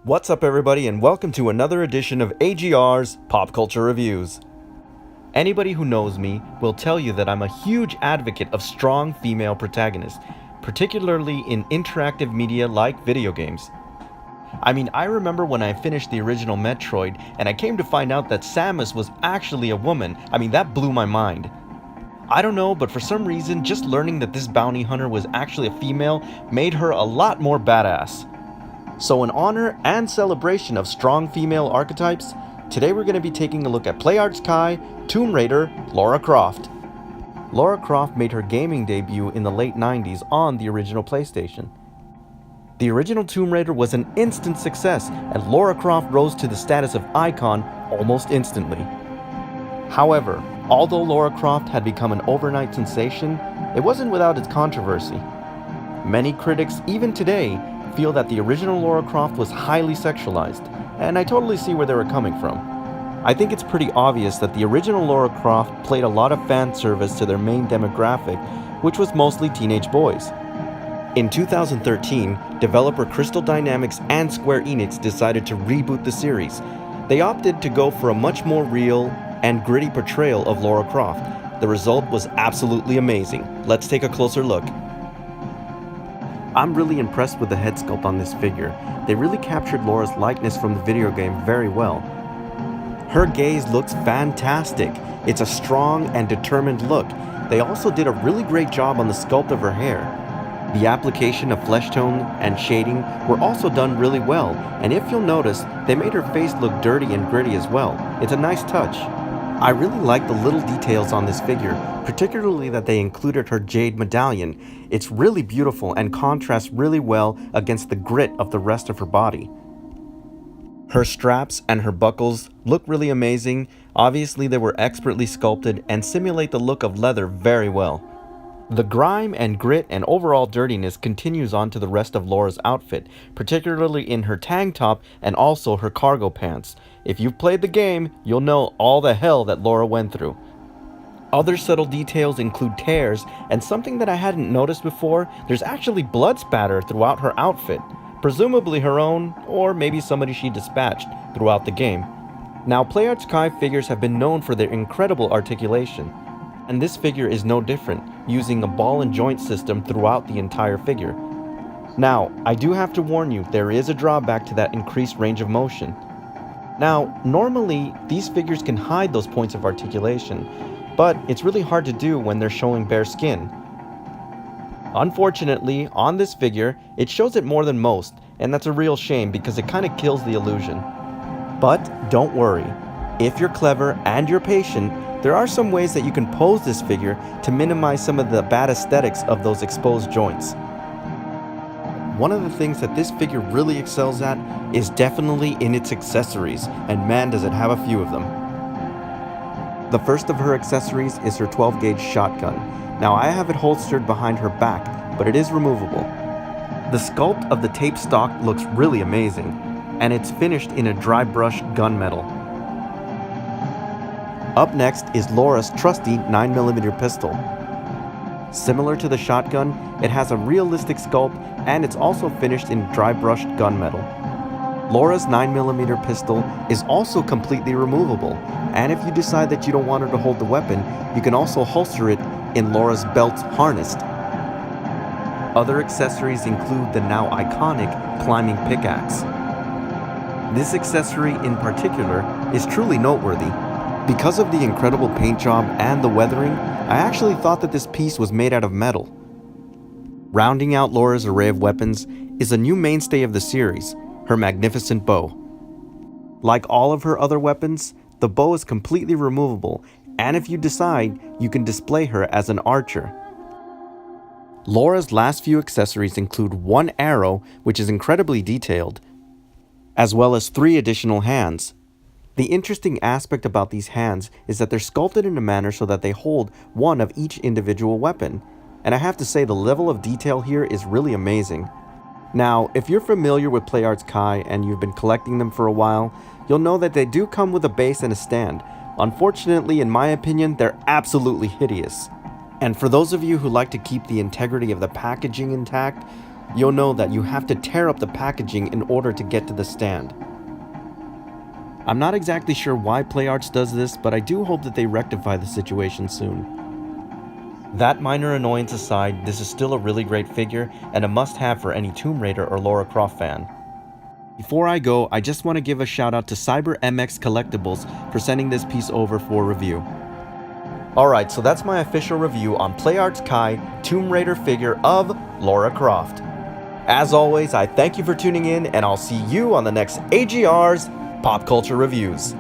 What's up everybody, and welcome to another edition of AGR's Pop Culture Reviews. Anybody who knows me will tell you that I'm a huge advocate of strong female protagonists, particularly in interactive media like video games. I remember when I finished the original Metroid and I came to find out that Samus was actually a woman. That blew my mind. I don't know, but for some reason, just learning that this bounty hunter was actually a female made her a lot more badass. So in honor and celebration of strong female archetypes, today we're going to be taking a look at PlayArt's Kai, Tomb Raider, LARA CROFT. LARA CROFT made her gaming debut in the late 90s on the original PlayStation. The original Tomb Raider was an instant success, and LARA CROFT rose to the status of icon almost instantly. However, although LARA CROFT had become an overnight sensation, it wasn't without its controversy. Many critics, even today, feel that the original LARA CROFT was highly sexualized, and I totally see where they were coming from. I think it's pretty obvious that the original LARA CROFT played a lot of fan service to their main demographic, which was mostly teenage boys. In 2013, developer Crystal Dynamics and Square Enix decided to reboot the series. They opted to go for a much more real and gritty portrayal of LARA CROFT. The result was absolutely amazing. Let's take a closer look. I'm really impressed with the head sculpt on this figure. They really captured Laura's likeness from the video game very well. Her gaze looks fantastic. It's a strong and determined look. They also did a really great job on the sculpt of her hair. The application of flesh tone and shading were also done really well, and if you'll notice, they made her face look dirty and gritty as well. It's a nice touch. I really like the little details on this figure, particularly that they included her jade medallion. It's really beautiful and contrasts really well against the grit of the rest of her body. Her straps and her buckles look really amazing. Obviously they were expertly sculpted and simulate the look of leather very well. The grime and grit and overall dirtiness continues on to the rest of Laura's outfit, particularly in her tank top and also her cargo pants. If you've played the game, you'll know all the hell that Laura went through. Other subtle details include tears, and something that I hadn't noticed before, there's actually blood spatter throughout her outfit, presumably her own, or maybe somebody she dispatched throughout the game. Now, PlayArt's Kai figures have been known for their incredible articulation, and this figure is no different, using a ball and joint system throughout the entire figure. Now, I do have to warn you, there is a drawback to that increased range of motion. Now, normally, these figures can hide those points of articulation, but it's really hard to do when they're showing bare skin. Unfortunately, on this figure, it shows it more than most, and that's a real shame because it kind of kills the illusion. But don't worry, if you're clever and you're patient, there are some ways that you can pose this figure to minimize some of the bad aesthetics of those exposed joints. One of the things that this figure really excels at is definitely in its accessories, and man does it have a few of them. The first of her accessories is her 12-gauge shotgun. Now I have it holstered behind her back, but it is removable. The sculpt of the tape stock looks really amazing, and it's finished in a dry brush gunmetal. Up next is Laura's trusty 9mm pistol. Similar to the shotgun, it has a realistic sculpt and it's also finished in dry brushed gunmetal. Laura's 9mm pistol is also completely removable, and if you decide that you don't want her to hold the weapon, you can also holster it in Laura's belt harnessed. Other accessories include the now iconic climbing pickaxe. This accessory in particular is truly noteworthy. Because of the incredible paint job and the weathering, I actually thought that this piece was made out of metal. Rounding out Laura's array of weapons is a new mainstay of the series, her magnificent bow. Like all of her other weapons, the bow is completely removable, and if you decide, you can display her as an archer. Laura's last few accessories include one arrow, which is incredibly detailed, as well as 3 additional hands. The interesting aspect about these hands is that they're sculpted in a manner so that they hold one of each individual weapon, and I have to say the level of detail here is really amazing. Now, if you're familiar with PlayArt's Kai and you've been collecting them for a while, you'll know that they do come with a base and a stand. Unfortunately, in my opinion, they're absolutely hideous. And for those of you who like to keep the integrity of the packaging intact, you'll know that you have to tear up the packaging in order to get to the stand. I'm not exactly sure why PlayArts does this, but I do hope that they rectify the situation soon. That minor annoyance aside, this is still a really great figure and a must-have for any Tomb Raider or LARA CROFT fan. Before I go, I just want to give a shout out to Cyber MX Collectibles for sending this piece over for review. Alright, so that's my official review on PlayArts Kai Tomb Raider figure of LARA CROFT. As always, I thank you for tuning in, and I'll see you on the next AGR's Pop Culture Reviews.